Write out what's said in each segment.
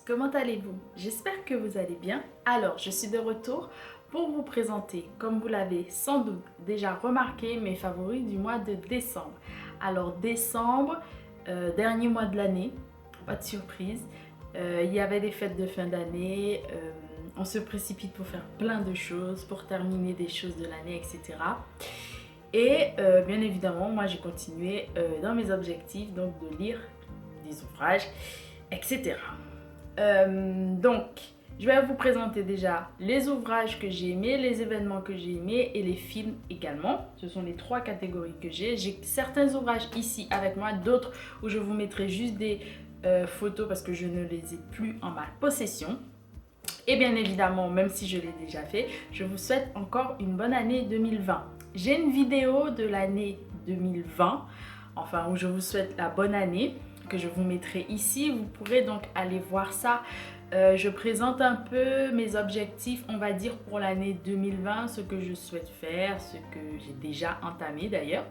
comment allez-vous? J'espère que vous allez bien. Alors, je suis de retour pour vous présenter, comme vous l'avez sans doute déjà remarqué, mes favoris du mois de décembre. Alors, décembre, dernier mois de l'année, pas de surprise. Il y avait des fêtes de fin d'année, on se précipite pour faire plein de choses, pour terminer des choses de l'année, etc. Et bien évidemment, moi j'ai continué dans mes objectifs, donc de lire des ouvrages, etc. Donc, je vais vous présenter déjà les ouvrages que j'ai aimés, les événements que j'ai aimés et les films également. Ce sont les trois catégories que j'ai. J'ai certains ouvrages ici avec moi, d'autres où je vous mettrai juste des photos parce que je ne les ai plus en ma possession. Et bien évidemment, même si je l'ai déjà fait, je vous souhaite encore une bonne année 2020. J'ai une vidéo de l'année 2020, enfin où je vous souhaite la bonne année, que je vous mettrai ici. Vous pourrez donc aller voir ça. Je présente un peu mes objectifs, on va dire, pour l'année 2020, ce que je souhaite faire, ce que j'ai déjà entamé d'ailleurs.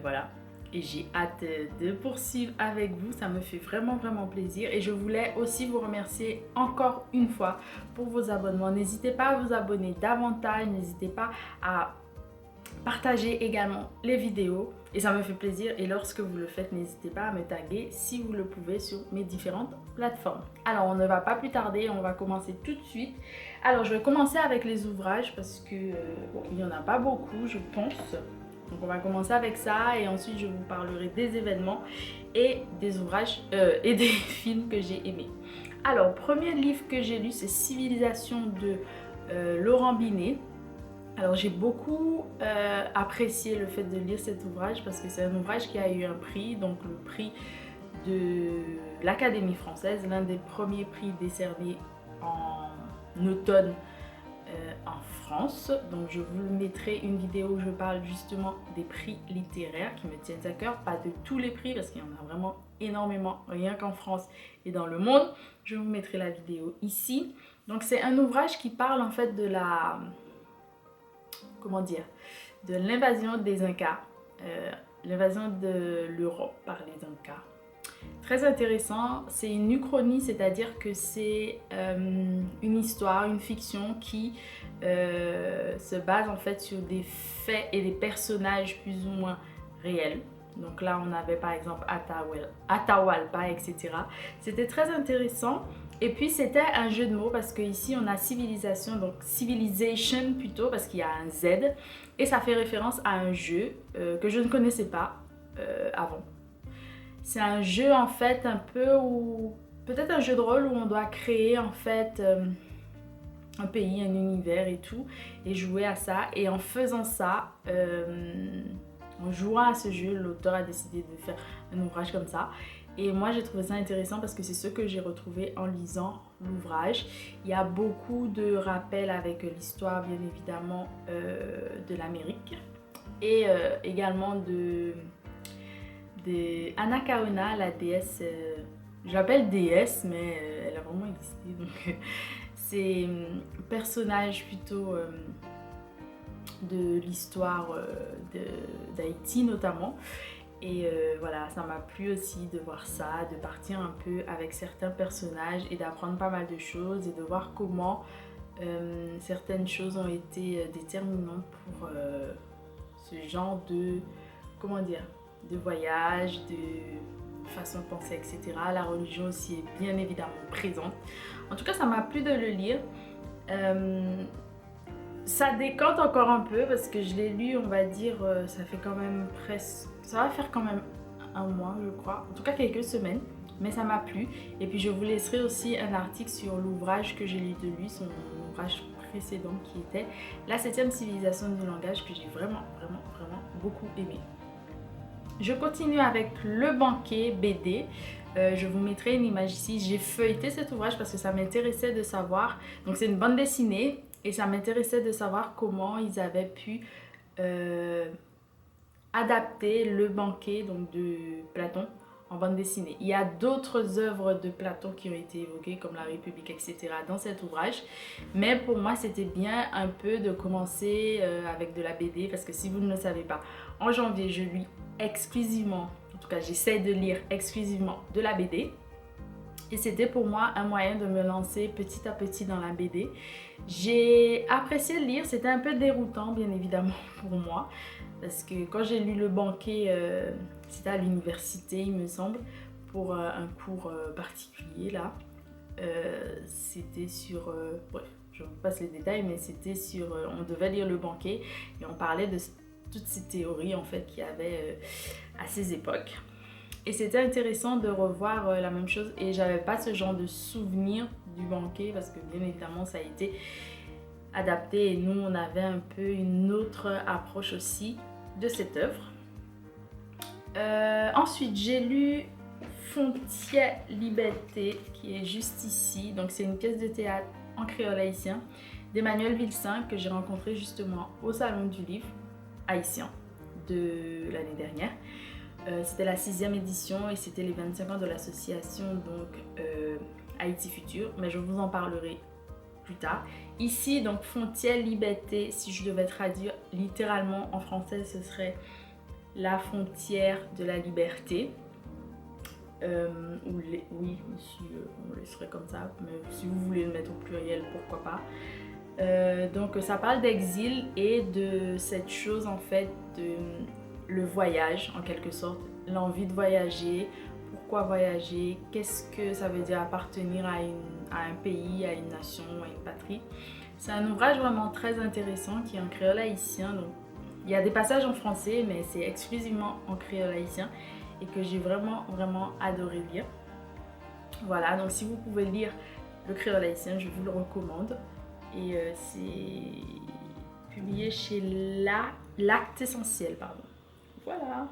Voilà. Et j'ai hâte de poursuivre avec vous, ça me fait vraiment plaisir. Et je voulais aussi vous remercier encore une fois pour vos abonnements. N'hésitez pas à vous abonner davantage, n'hésitez pas à partager également les vidéos et ça me fait plaisir. Et lorsque vous le faites, n'hésitez pas à me taguer si vous le pouvez sur mes différentes plateformes. Alors on ne va pas plus tarder, on va commencer tout de suite. Alors je vais commencer avec les ouvrages parce que bon, il n'y en a pas beaucoup je pense. Donc on va commencer avec ça et ensuite je vous parlerai des événements et des ouvrages et des films que j'ai aimés. Alors, premier livre que j'ai lu, c'est Civilisation de Laurent Binet. Alors j'ai beaucoup apprécié le fait de lire cet ouvrage parce que c'est un ouvrage qui a eu un prix, donc le prix de l'Académie française, l'un des premiers prix décernés en automne en France. Donc je vous mettrai une vidéo où je parle justement des prix littéraires qui me tiennent à cœur, pas de tous les prix parce qu'il y en a vraiment énormément, rien qu'en France et dans le monde. Je vous mettrai la vidéo ici. Donc c'est un ouvrage qui parle en fait de la, comment dire, de l'invasion des Incas, l'invasion de l'Europe par les Incas. Très intéressant, c'est une uchronie, c'est-à-dire que c'est une histoire, une fiction qui se base en fait sur des faits et des personnages plus ou moins réels. Donc là on avait par exemple Atahualpa, etc. C'était très intéressant. Et puis c'était un jeu de mots parce que ici on a civilisation, donc civilization plutôt parce qu'il y a un Z. Et ça fait référence à un jeu que je ne connaissais pas avant. C'est un jeu en fait un peu où, peut-être un jeu de rôle où on doit créer en fait un pays, un univers et tout, et jouer à ça. Et en faisant ça, en jouant à ce jeu, l'auteur a décidé de faire un ouvrage comme ça. Et moi j'ai trouvé ça intéressant parce que c'est ce que j'ai retrouvé en lisant l'ouvrage. Il y a beaucoup de rappels avec l'histoire bien évidemment de l'Amérique et également de Anacaona, la déesse, j'appelle déesse mais elle a vraiment existé, donc c'est un personnage plutôt de l'histoire d'Haïti notamment. Et voilà, ça m'a plu aussi de voir ça, de partir un peu avec certains personnages et d'apprendre pas mal de choses et de voir comment certaines choses ont été déterminantes pour ce genre de, comment dire, de voyage, de façon de penser, etc. La religion aussi est bien évidemment présente. En tout cas, ça m'a plu de le lire. Ça décante encore un peu parce que je l'ai lu, on va dire, ça fait quand même presque... Ça va faire quand même un mois, je crois. En tout cas, quelques semaines. Mais ça m'a plu. Et puis, je vous laisserai aussi un article sur l'ouvrage que j'ai lu de lui, son ouvrage précédent qui était La 7e civilisation du langage, que j'ai vraiment beaucoup aimé. Je continue avec Le Banquet BD. Je vous mettrai une image ici. J'ai feuilleté cet ouvrage parce que ça m'intéressait de savoir. Donc, c'est une bande dessinée. Et ça m'intéressait de savoir comment ils avaient pu adapter Le Banquet donc de Platon en bande dessinée. Il y a d'autres œuvres de Platon qui ont été évoquées comme La République, etc. dans cet ouvrage. Mais pour moi, c'était bien un peu de commencer avec de la BD parce que si vous ne le savez pas, en janvier, je lis exclusivement, en tout cas j'essaie de lire exclusivement de la BD. Et c'était pour moi un moyen de me lancer petit à petit dans la BD. J'ai apprécié lire, c'était un peu déroutant bien évidemment pour moi. Parce que quand j'ai lu Le Banquet, c'était à l'université il me semble, pour un cours particulier là. C'était sur... bref, je vous passe les détails, mais c'était sur... on devait lire Le Banquet et on parlait de toutes ces théories en fait qu'il y avait à ces époques. Et c'était intéressant de revoir la même chose et j'avais pas ce genre de souvenir du Banquet parce que bien évidemment ça a été adapté et nous on avait un peu une autre approche aussi de cette œuvre. Ensuite j'ai lu Fontier Liberté qui est juste ici, donc c'est une pièce de théâtre en créole haïtien d'Emmanuel Vilsin que j'ai rencontré justement au Salon du Livre haïtien de l'année dernière. C'était la 6e édition et c'était les 25 ans de l'association donc Haïti Futur, mais je vous en parlerai plus tard. Ici donc Fontier Liberté, si je devais traduire littéralement en français ce serait la frontière de la liberté. Oui, on le serait comme ça, mais si vous voulez le mettre au pluriel, pourquoi pas. Donc ça parle d'exil et de cette chose en fait de le voyage en quelque sorte, l'envie de voyager, pourquoi voyager, qu'est-ce que ça veut dire appartenir à un pays, à une nation, à une patrie. C'est un ouvrage vraiment très intéressant qui est en créole haïtien, donc il y a des passages en français mais c'est exclusivement en créole haïtien et que j'ai vraiment adoré lire. Voilà, donc si vous pouvez lire le créole haïtien, je vous le recommande. Et c'est publié chez L'Acte Essentiel, pardon. Voilà.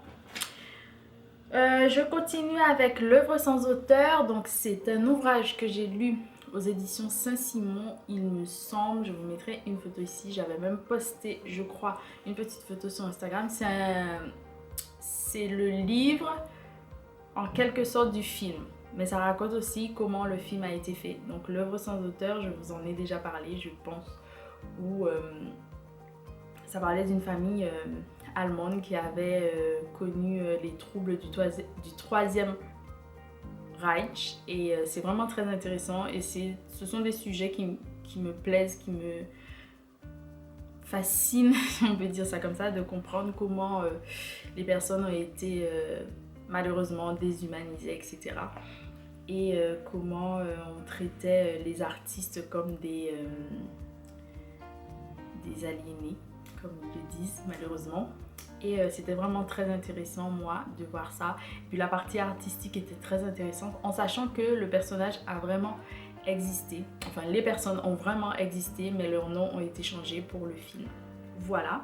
Je continue avec L'œuvre sans auteur. Donc c'est un ouvrage que j'ai lu aux éditions Saint-Simon, il me semble. Je vous mettrai une photo ici. J'avais même posté, je crois, une petite photo sur Instagram. C'est le livre en quelque sorte du film. Mais ça raconte aussi comment le film a été fait. Donc L'œuvre sans auteur, je vous en ai déjà parlé, je pense. Où ça parlait d'une famille allemande qui avait connu les troubles du Troisième Reich. Et c'est vraiment très intéressant. Et ce sont des sujets qui me plaisent, qui me fascinent, si on peut dire ça comme ça, de comprendre comment les personnes ont été malheureusement déshumanisées, etc. Et comment on traitait les artistes comme des aliénés, comme ils le disent malheureusement. Et c'était vraiment très intéressant moi de voir ça. Et puis la partie artistique était très intéressante en sachant que le personnage a vraiment existé. Enfin les personnes ont vraiment existé mais leurs noms ont été changés pour le film. Voilà.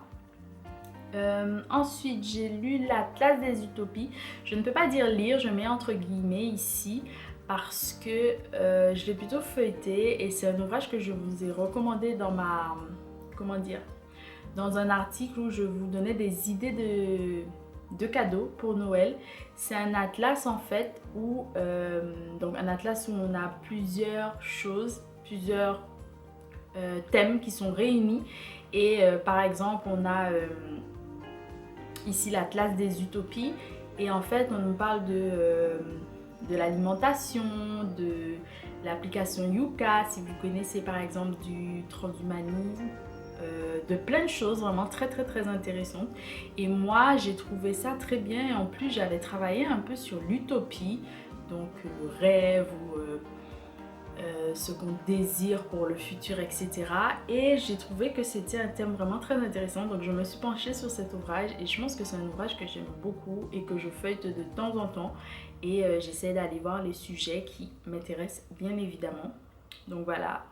Ensuite j'ai lu L'Atlas des Utopies. Je ne peux pas dire lire, je mets entre guillemets ici parce que je l'ai plutôt feuilleté et c'est un ouvrage que je vous ai recommandé dans ma... comment dire, dans un article où je vous donnais des idées de cadeaux pour Noël. C'est un atlas en fait où donc un atlas où on a plusieurs choses, plusieurs thèmes qui sont réunis et par exemple on a ici l'Atlas des Utopies et en fait on nous parle de l'alimentation, de l'application Yuka, si vous connaissez par exemple du transhumanisme, de plein de choses vraiment très intéressantes. Et moi j'ai trouvé ça très bien et en plus j'avais travaillé un peu sur l'utopie, donc le rêve ou ce qu'on désire pour le futur, etc. Et j'ai trouvé que c'était un thème vraiment très intéressant, donc je me suis penchée sur cet ouvrage et je pense que c'est un ouvrage que j'aime beaucoup et que je feuillete de temps en temps et j'essaie d'aller voir les sujets qui m'intéressent bien évidemment. Donc voilà,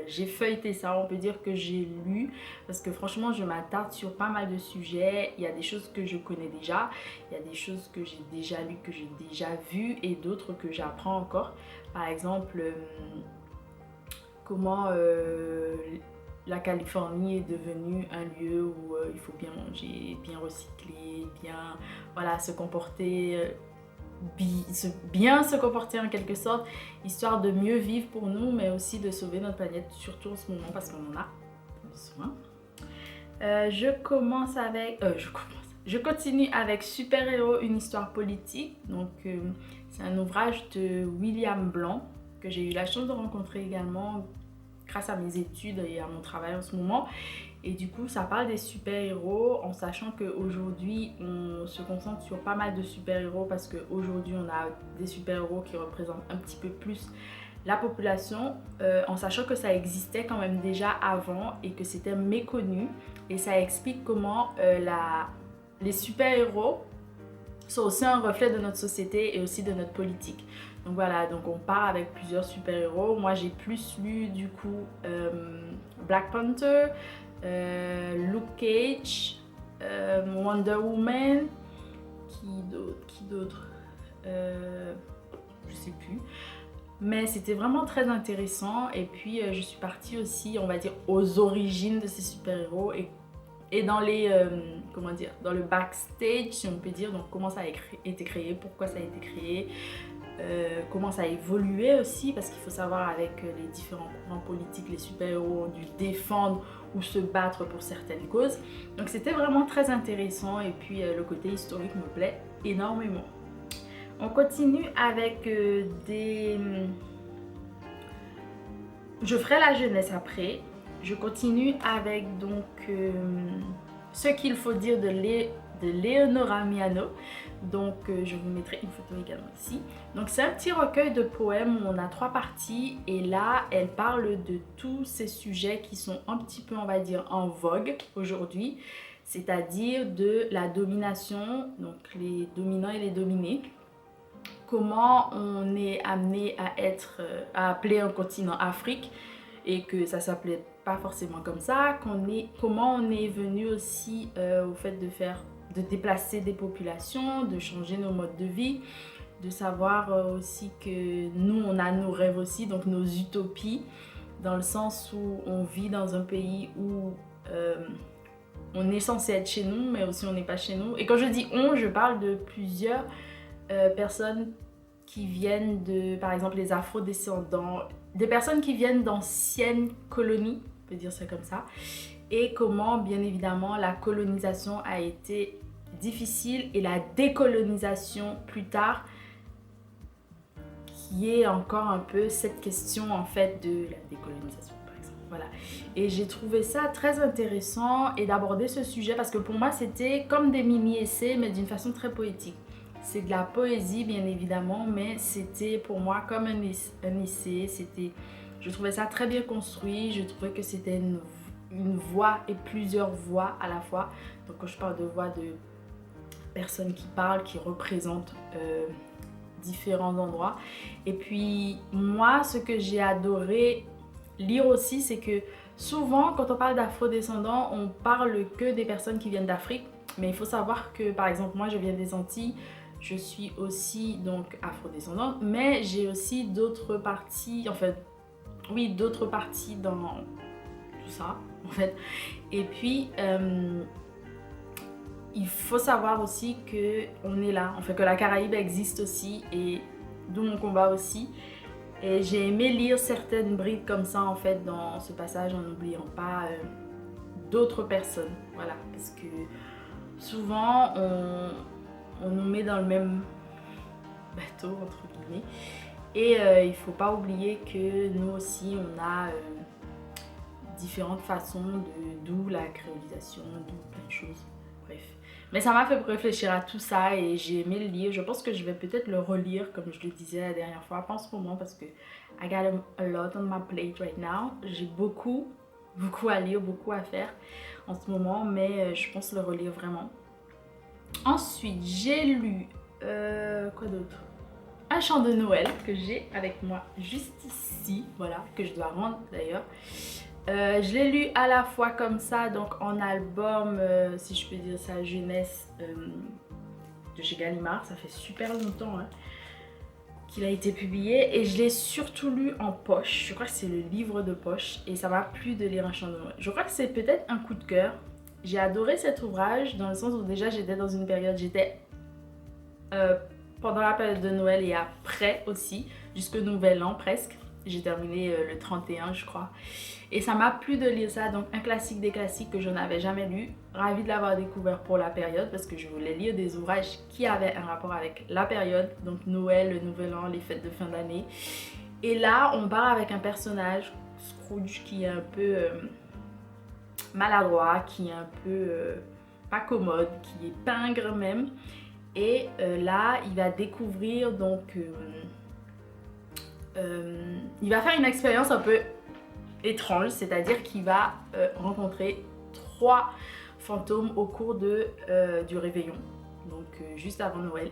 j'ai feuilleté ça, on peut dire que j'ai lu parce que franchement je m'attarde sur pas mal de sujets. Il y a des choses que je connais déjà, il y a des choses que j'ai déjà lues, que j'ai déjà vues et d'autres que j'apprends encore. Par exemple, comment la Californie est devenue un lieu où il faut bien manger, bien recycler, bien voilà, se comporter... bien se comporter en quelque sorte, histoire de mieux vivre pour nous, mais aussi de sauver notre planète, surtout en ce moment parce qu'on en a besoin. Je continue avec Super Héros, une histoire politique. Donc C'est un ouvrage de William Blanc que j'ai eu la chance de rencontrer également grâce à mes études et à mon travail en ce moment. Et du coup, ça parle des super-héros en sachant qu'aujourd'hui, on se concentre sur pas mal de super-héros parce qu'aujourd'hui, on a des super-héros qui représentent un petit peu plus la population, en sachant que ça existait quand même déjà avant et que c'était méconnu. Et ça explique comment les super-héros sont aussi un reflet de notre société et aussi de notre politique. Donc voilà, donc on part avec plusieurs super-héros. Moi j'ai plus lu du coup Black Panther, Luke Cage, Wonder Woman, qui d'autre, je sais plus. Mais c'était vraiment très intéressant et puis je suis partie aussi, on va dire, aux origines de ces super-héros et dans les, comment dire, dans le backstage, si on peut dire, donc comment ça a été créé, pourquoi ça a été créé, comment ça a évolué aussi, parce qu'il faut savoir avec les différents courants politiques, les super-héros ont dû défendre ou se battre pour certaines causes. Donc c'était vraiment très intéressant et puis le côté historique me plaît énormément. On continue avec je ferai la jeunesse après. Je continue avec donc ce qu'il faut dire de Leonora Miano. Donc je vous mettrai une photo également ici. Donc c'est un petit recueil de poèmes où on a 3 parties et là elle parle de tous ces sujets qui sont un petit peu, on va dire, en vogue aujourd'hui. C'est-à-dire de la domination, donc les dominants et les dominés. Comment on est amené à appeler un continent Afrique et que ça s'appelait pas forcément comme ça, comment on est venu aussi au fait de déplacer des populations, de changer nos modes de vie, de savoir aussi que nous on a nos rêves aussi, donc nos utopies, dans le sens où on vit dans un pays où on est censé être chez nous mais aussi on n'est pas chez nous. Et quand je dis on, je parle de plusieurs personnes qui viennent de, par exemple, les afro-descendants, des personnes qui viennent d'anciennes colonies, on peut dire ça comme ça, et comment, bien évidemment, la colonisation a été difficile et la décolonisation plus tard, qui est encore un peu cette question, en fait, de la décolonisation, par exemple. Voilà. Et j'ai trouvé ça très intéressant et d'aborder ce sujet parce que pour moi, c'était comme des mini-essais, mais d'une façon très poétique. C'est de la poésie bien évidemment, mais c'était pour moi comme un essai. Je trouvais ça très bien construit, je trouvais que c'était une voix et plusieurs voix à la fois. Donc quand je parle de voix de personnes qui parlent, qui représentent différents endroits. Et puis moi, ce que j'ai adoré lire aussi, c'est que souvent quand on parle d'afro-descendants, on parle que des personnes qui viennent d'Afrique. Mais il faut savoir que par exemple moi je viens des Antilles. Je suis aussi donc afro-descendante, mais j'ai aussi d'autres parties, en fait, oui, d'autres parties dans tout ça, en fait. Et puis, il faut savoir aussi qu'on est là, en fait, que la Caraïbe existe aussi, et d'où mon combat aussi. Et j'ai aimé lire certaines bribes comme ça, en fait, dans ce passage, en n'oubliant pas d'autres personnes, voilà, parce que souvent, on nous met dans le même bateau, entre guillemets. Et il ne faut pas oublier que nous aussi, on a différentes façons, d'où la créolisation, d'où plein de choses. Bref. Mais ça m'a fait réfléchir à tout ça et j'ai aimé le lire. Je pense que je vais peut-être le relire, comme je le disais la dernière fois, pas en ce moment, parce que I got a lot on my plate right now. J'ai beaucoup à lire, beaucoup à faire en ce moment, mais je pense le relire vraiment. Ensuite, j'ai lu, quoi d'autre? Un chant de Noël que j'ai avec moi juste ici, voilà, que je dois rendre d'ailleurs. Je l'ai lu à la fois comme ça, donc en album, si je peux dire ça, jeunesse de chez Gallimard. Ça fait super longtemps hein, qu'il a été publié et je l'ai surtout lu en poche. Je crois que c'est le livre de poche et ça m'a plu de lire un chant de Noël. Je crois que c'est peut-être un coup de cœur. J'ai adoré cet ouvrage dans le sens où déjà j'étais dans une période, pendant la période de Noël et après aussi, jusqu'au Nouvel An presque. J'ai terminé le 31 je crois. Et ça m'a plu de lire ça, donc un classique des classiques que je n'avais jamais lu. Ravie de l'avoir découvert pour la période parce que je voulais lire des ouvrages qui avaient un rapport avec la période. Donc Noël, le Nouvel An, les fêtes de fin d'année. Et là, on part avec un personnage, Scrooge, qui est un peu maladroit, qui est un peu pas commode, qui est pingre même. Et là, il va découvrir donc... il va faire une expérience un peu étrange, c'est-à-dire qu'il va rencontrer 3 fantômes au cours du réveillon, donc juste avant Noël.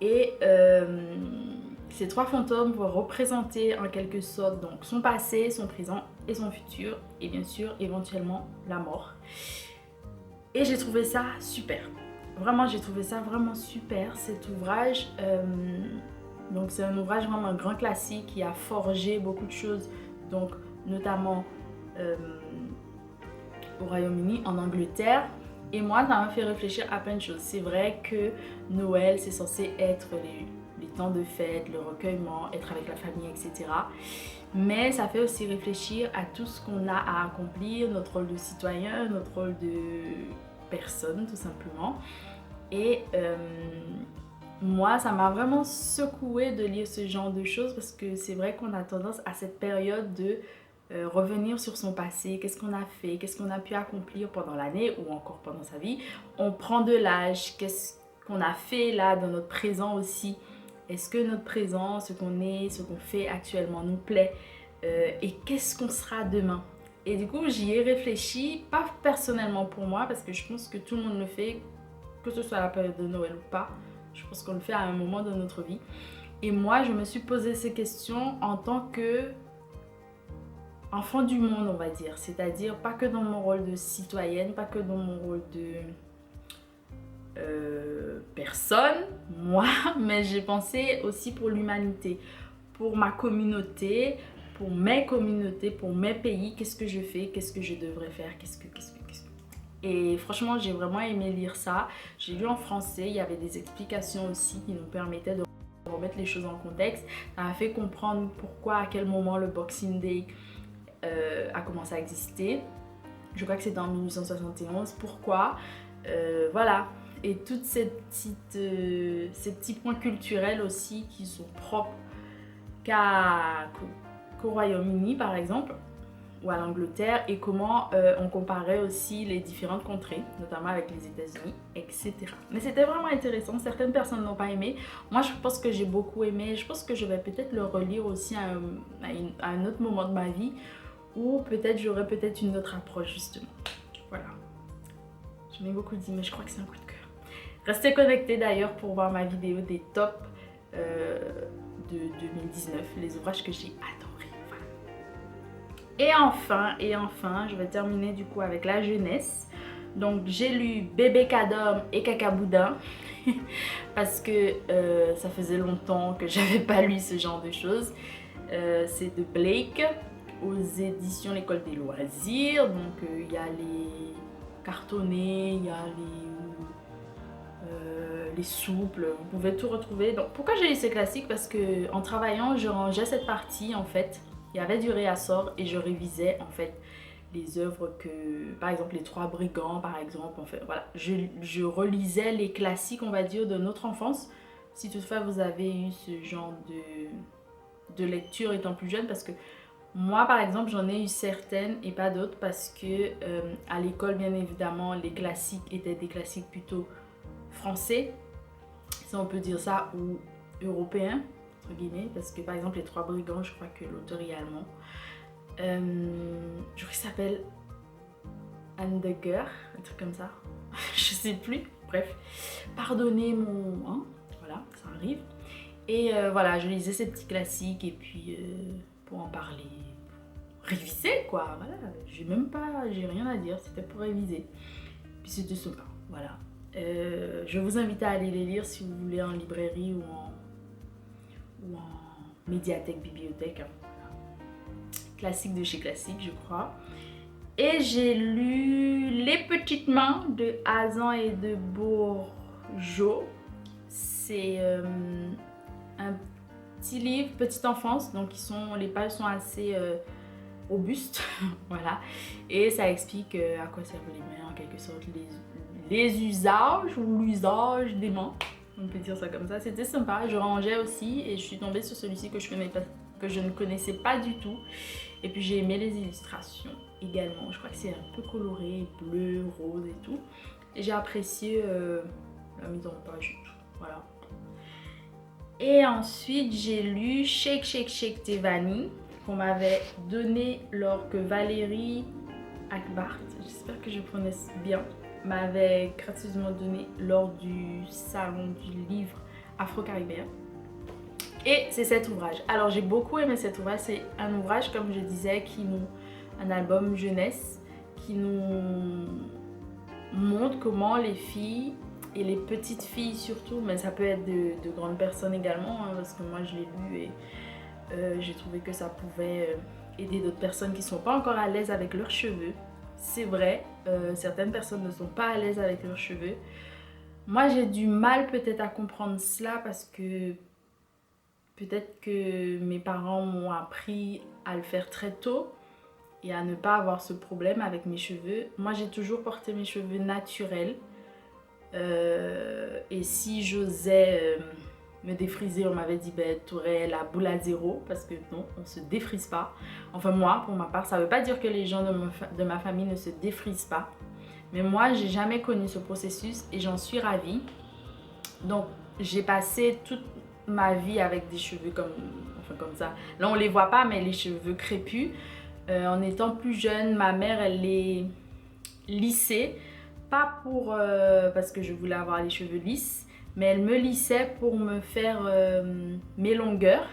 Et ces 3 fantômes vont représenter en quelque sorte donc son passé, son présent et son futur, et bien sûr éventuellement la mort. Et j'ai trouvé ça super. Vraiment, j'ai trouvé ça vraiment super cet ouvrage. Donc c'est un ouvrage vraiment un grand classique qui a forgé beaucoup de choses, donc notamment au Royaume-Uni, en Angleterre. Et moi, ça m'a fait réfléchir à plein de choses. C'est vrai que Noël, c'est censé être les temps de fête, le recueillement, être avec la famille, etc. Mais ça fait aussi réfléchir à tout ce qu'on a à accomplir, notre rôle de citoyen, notre rôle de personne, tout simplement. Et moi, ça m'a vraiment secoué de lire ce genre de choses parce que c'est vrai qu'on a tendance à cette période de revenir sur son passé, qu'est-ce qu'on a fait, qu'est-ce qu'on a pu accomplir pendant l'année ou encore pendant sa vie. On prend de l'âge, qu'est-ce qu'on a fait là dans notre présent aussi. Est-ce que notre présent, ce qu'on est, ce qu'on fait actuellement nous plaît et qu'est-ce qu'on sera demain? Et du coup, j'y ai réfléchi, pas personnellement pour moi parce que je pense que tout le monde le fait, que ce soit à la période de Noël ou pas. Je pense qu'on le fait à un moment de notre vie. Et moi, je me suis posé ces questions en tant que enfant du monde, on va dire. C'est-à-dire pas que dans mon rôle de citoyenne, pas que dans mon rôle de personne, moi, mais j'ai pensé aussi pour l'humanité, pour ma communauté, pour mes communautés, pour mes pays. Qu'est-ce que je fais? Qu'est-ce que je devrais faire? Et franchement, j'ai vraiment aimé lire ça. J'ai lu en français, il y avait des explications aussi qui nous permettaient de remettre les choses en contexte. Ça m'a fait comprendre pourquoi, à quel moment le Boxing Day a commencé à exister. Je crois que c'était en 1871. Pourquoi voilà. Et toutes ces petits points culturels aussi qui sont propres qu'au Royaume-Uni par exemple, ou à l'Angleterre, et comment on comparait aussi les différentes contrées, notamment avec les États-Unis, etc. Mais c'était vraiment intéressant. Certaines personnes n'ont pas aimé. Moi, je pense que j'ai beaucoup aimé. Je pense que je vais peut-être le relire aussi à un autre moment de ma vie, ou peut-être j'aurai peut-être une autre approche justement. Voilà. J'en ai beaucoup dit, mais je crois que c'est un coup de cœur. Restez connectés d'ailleurs pour voir ma vidéo des tops de 2019, les ouvrages que j'ai adorés. Voilà. Et enfin, je vais terminer du coup avec la jeunesse. Donc j'ai lu Bébé Cadom et Caca Boudin parce que ça faisait longtemps que j'avais pas lu ce genre de choses. C'est de Blake aux éditions L'École des loisirs. Donc il y a les cartonnés, il y a les souples, vous pouvez tout retrouver. Donc pourquoi j'ai lu ces classiques? Parce que en travaillant, je rangeais cette partie en fait. Il y avait du réassort et je révisais en fait les œuvres que, par exemple les Trois Brigands par exemple, en fait, voilà. Je relisais les classiques on va dire de notre enfance. Si toutefois vous avez eu ce genre de lecture étant plus jeune, parce que moi par exemple j'en ai eu certaines et pas d'autres parce que à l'école bien évidemment les classiques étaient des classiques plutôt français, si on peut dire ça, ou européens entre guillemets, parce que par exemple les Trois Brigands, je crois que l'auteur est allemand. Je crois qu'il s'appelle Heidegger, un truc comme ça. Je sais plus, bref. Pardonnez mon... Hein, voilà, ça arrive. Et voilà, je lisais ces petits classiques et puis pour en parler, réviser quoi, voilà. J'ai rien à dire, c'était pour réviser. Puis c'était sympa, voilà. Je vous invite à aller les lire si vous voulez en librairie ou en médiathèque, bibliothèque. Hein. Classique de chez Classique, je crois. Et j'ai lu Les Petites Mains de Hazan et de Bourgeault. C'est un petit livre, petite enfance, donc les pages sont assez robustes, voilà. Et ça explique à quoi servent les mains, en quelque sorte, les usages ou l'usage des mains. On peut dire ça comme ça. C'était sympa. Je rangeais aussi et je suis tombée sur celui-ci que je ne connaissais pas du tout. Et puis j'ai aimé les illustrations également. Je crois que c'est un peu coloré, bleu, rose et tout. Et j'ai apprécié la mise en page et tout. Voilà. Et ensuite j'ai lu Shake Shake Shake Tes Vanilles qu'on m'avait donné lors que Valérie Akbart, j'espère que je prononce bien, m'avait gracieusement donné lors du salon du livre afro-caribéen. Et c'est cet ouvrage. Alors j'ai beaucoup aimé cet ouvrage. C'est un ouvrage, comme je disais, un album jeunesse qui nous montre comment les filles et les petites filles surtout, mais ça peut être de grandes personnes également, hein, parce que moi je l'ai lu et j'ai trouvé que ça pouvait aider d'autres personnes qui ne sont pas encore à l'aise avec leurs cheveux. C'est vrai, certaines personnes ne sont pas à l'aise avec leurs cheveux. Moi j'ai du mal peut-être à comprendre cela parce que peut-être que mes parents m'ont appris à le faire très tôt et à ne pas avoir ce problème avec mes cheveux. Moi j'ai toujours porté mes cheveux naturels et si j'osais me défriser, on m'avait dit ben t'aurais la boule à zéro parce que non, on se défrise pas. Enfin moi, pour ma part, ça veut pas dire que les gens de ma famille ne se défrisent pas. Mais moi, j'ai jamais connu ce processus et j'en suis ravie. Donc j'ai passé toute ma vie avec des cheveux comme ça. Là on les voit pas mais les cheveux crépus. En étant plus jeune, ma mère elle les lissait. Pas pour parce que je voulais avoir les cheveux lisses, mais elle me lissait pour me faire mes longueurs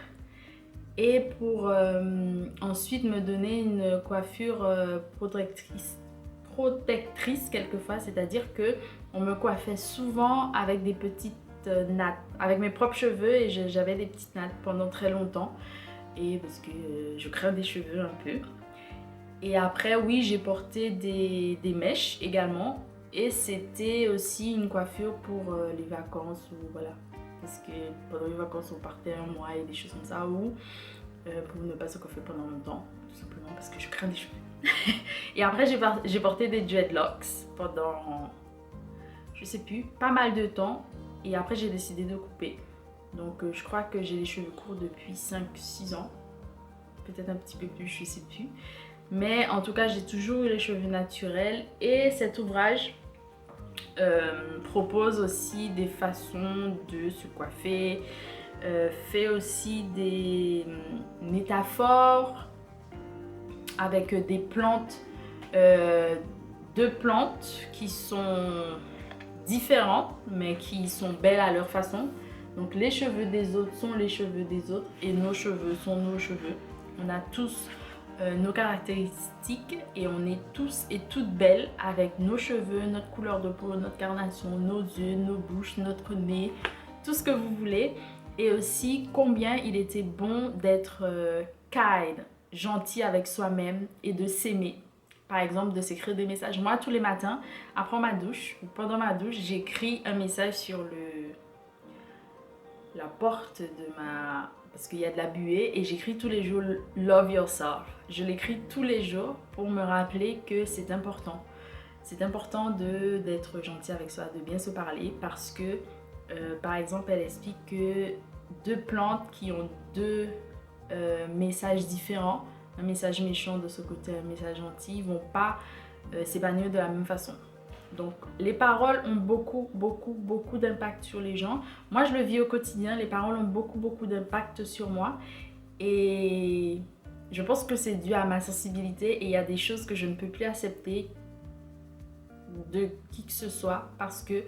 et pour ensuite me donner une coiffure protectrice quelquefois, c'est-à-dire que on me coiffait souvent avec des petites nattes, avec mes propres cheveux et j'avais des petites nattes pendant très longtemps et parce que je crains des cheveux un peu. Et après oui, j'ai porté des mèches également. Et c'était aussi une coiffure pour les vacances ou voilà. Parce que pendant les vacances on partait un mois et des choses comme ça ou pour ne pas se coiffer pendant longtemps. Tout simplement parce que je crains des cheveux. Et après j'ai porté des dreadlocks pendant, je sais plus, pas mal de temps. Et après j'ai décidé de couper. Donc je crois que j'ai les cheveux courts depuis 5-6 ans. Peut-être un petit peu plus, je sais plus. Mais en tout cas j'ai toujours eu les cheveux naturels. Et cet ouvrage propose aussi des façons de se coiffer, fait aussi des métaphores avec des plantes, deux plantes qui sont différentes mais qui sont belles à leur façon. Donc les cheveux des autres sont les cheveux des autres et nos cheveux sont nos cheveux. On a tous nos caractéristiques et on est tous et toutes belles avec nos cheveux, notre couleur de peau, notre carnation, nos yeux, nos bouches, notre nez, tout ce que vous voulez. Et aussi combien il était bon d'être kind, gentil avec soi-même et de s'aimer. Par exemple, de s'écrire des messages. Moi, tous les matins, après ma douche ou pendant ma douche, j'écris un message sur la porte de ma... parce qu'il y a de la buée et j'écris tous les jours « Love yourself ». Je l'écris tous les jours pour me rappeler que c'est important. C'est important d'être gentil avec soi, de bien se parler parce que, par exemple, elle explique que deux plantes qui ont deux messages différents, un message méchant de ce côté, un message gentil, vont pas s'épanouir de la même façon. Donc les paroles ont beaucoup d'impact sur les gens. Moi je le vis au quotidien, les paroles ont beaucoup d'impact sur moi. Et je pense que c'est dû à ma sensibilité et il y a des choses que je ne peux plus accepter de qui que ce soit parce que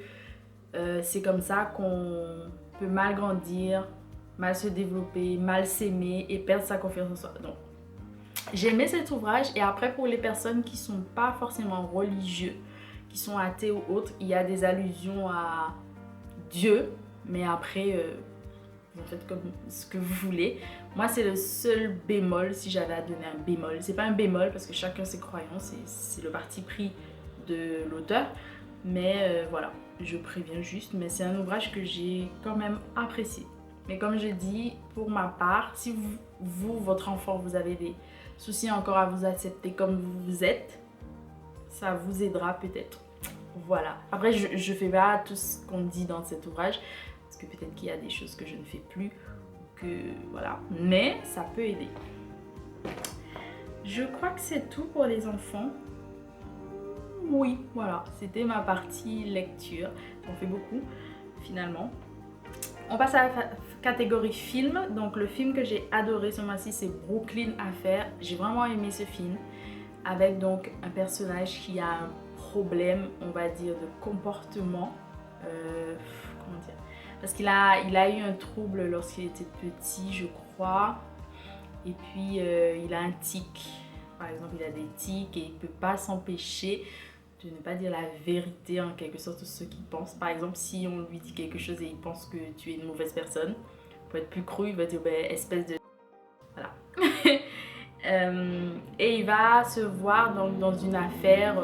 c'est comme ça qu'on peut mal grandir, mal se développer, mal s'aimer et perdre sa confiance en soi. Donc j'ai aimé cet ouvrage. Et après pour les personnes qui sont pas forcément religieux, qui sont athées ou autres, il y a des allusions à Dieu, mais après vous faites comme ce que vous voulez. Moi c'est le seul bémol, si j'avais à donner un bémol, c'est pas un bémol parce que chacun ses croyances et c'est le parti pris de l'auteur, mais voilà, je préviens juste, mais c'est un ouvrage que j'ai quand même apprécié. Mais comme je dis, pour ma part, si votre enfant, vous avez des soucis encore à vous accepter comme vous êtes, ça vous aidera peut-être. Voilà. Après, je fais pas tout ce qu'on dit dans cet ouvrage, parce que peut-être qu'il y a des choses que je ne fais plus, que voilà. Mais ça peut aider. Je crois que c'est tout pour les enfants. Oui, voilà. C'était ma partie lecture. On fait beaucoup, finalement. On passe à la catégorie film. Donc le film que j'ai adoré ce mois-ci, c'est Brooklyn Affair. J'ai vraiment aimé ce film. Avec donc un personnage qui a un problème, on va dire, de comportement. Comment dire? Parce qu'il a eu un trouble lorsqu'il était petit, je crois. Et puis il a un tic. Par exemple, il a des tics et il ne peut pas s'empêcher de ne pas dire la vérité en quelque sorte ce qu'il pense. Par exemple, si on lui dit quelque chose et il pense que tu es une mauvaise personne, pour être plus cru, il va dire ben, espèce de... Voilà. Et il va se voir dans une affaire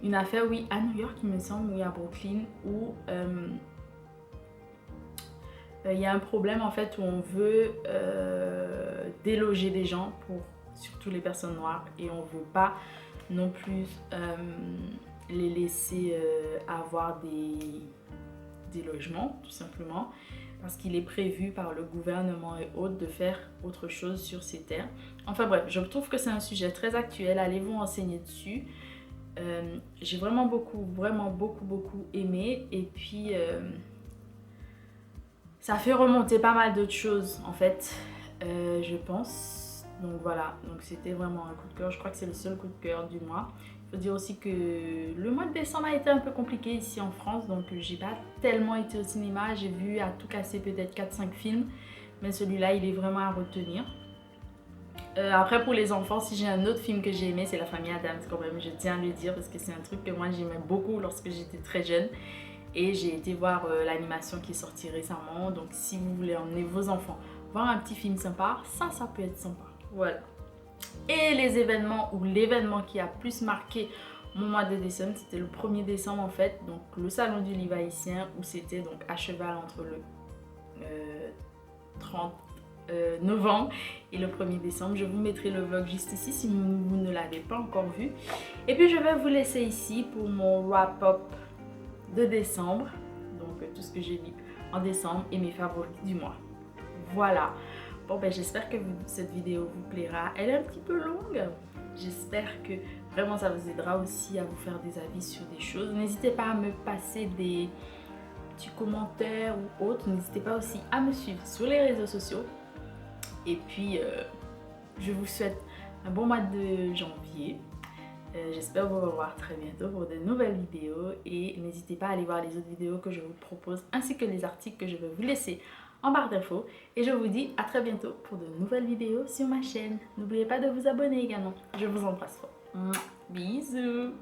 Une affaire, oui, à New York, il me semble, ou à Brooklyn, où il y a un problème en fait où on veut déloger des gens pour surtout les personnes noires et on veut pas non plus les laisser avoir des logements tout simplement parce qu'il est prévu par le gouvernement et autres de faire autre chose sur ces terres. Enfin bref, je trouve que c'est un sujet très actuel, allez vous renseigner dessus. J'ai vraiment beaucoup aimé et puis ça fait remonter pas mal d'autres choses en fait, je pense. Donc voilà, donc c'était vraiment un coup de cœur. Je crois que c'est le seul coup de cœur du mois. Il faut dire aussi que le mois de décembre a été un peu compliqué ici en France. Donc j'ai pas tellement été au cinéma. J'ai vu à tout casser peut-être 4-5 films. Mais celui-là, il est vraiment à retenir. Après pour les enfants, si j'ai un autre film que j'ai aimé, c'est La Famille Adams quand même. Je tiens à le dire parce que c'est un truc que moi j'aimais beaucoup lorsque j'étais très jeune. Et j'ai été voir l'animation qui est sortie récemment. Donc si vous voulez emmener vos enfants voir un petit film sympa, ça peut être sympa. Voilà. Et les événements ou l'événement qui a plus marqué mon mois de décembre, c'était le 1er décembre en fait. Donc le salon du livre haïtien où c'était donc à cheval entre le 30 novembre et le 1er décembre. Je vous mettrai le vlog juste ici si vous ne l'avez pas encore vu. Et puis je vais vous laisser ici pour mon wrap-up de décembre, donc tout ce que j'ai lu en décembre et mes favoris du mois. Voilà, bon ben j'espère que cette vidéo vous plaira. Elle est un petit peu longue, j'espère que vraiment ça vous aidera aussi à vous faire des avis sur des choses. N'hésitez pas à me passer des petits commentaires ou autres, n'hésitez pas aussi à me suivre sur les réseaux sociaux et puis je vous souhaite un bon mois de janvier. J'espère vous revoir très bientôt pour de nouvelles vidéos et n'hésitez pas à aller voir les autres vidéos que je vous propose ainsi que les articles que je vais vous laisser en barre d'infos et je vous dis à très bientôt pour de nouvelles vidéos sur ma chaîne. N'oubliez pas de vous abonner également. Je vous embrasse fort. Bisous.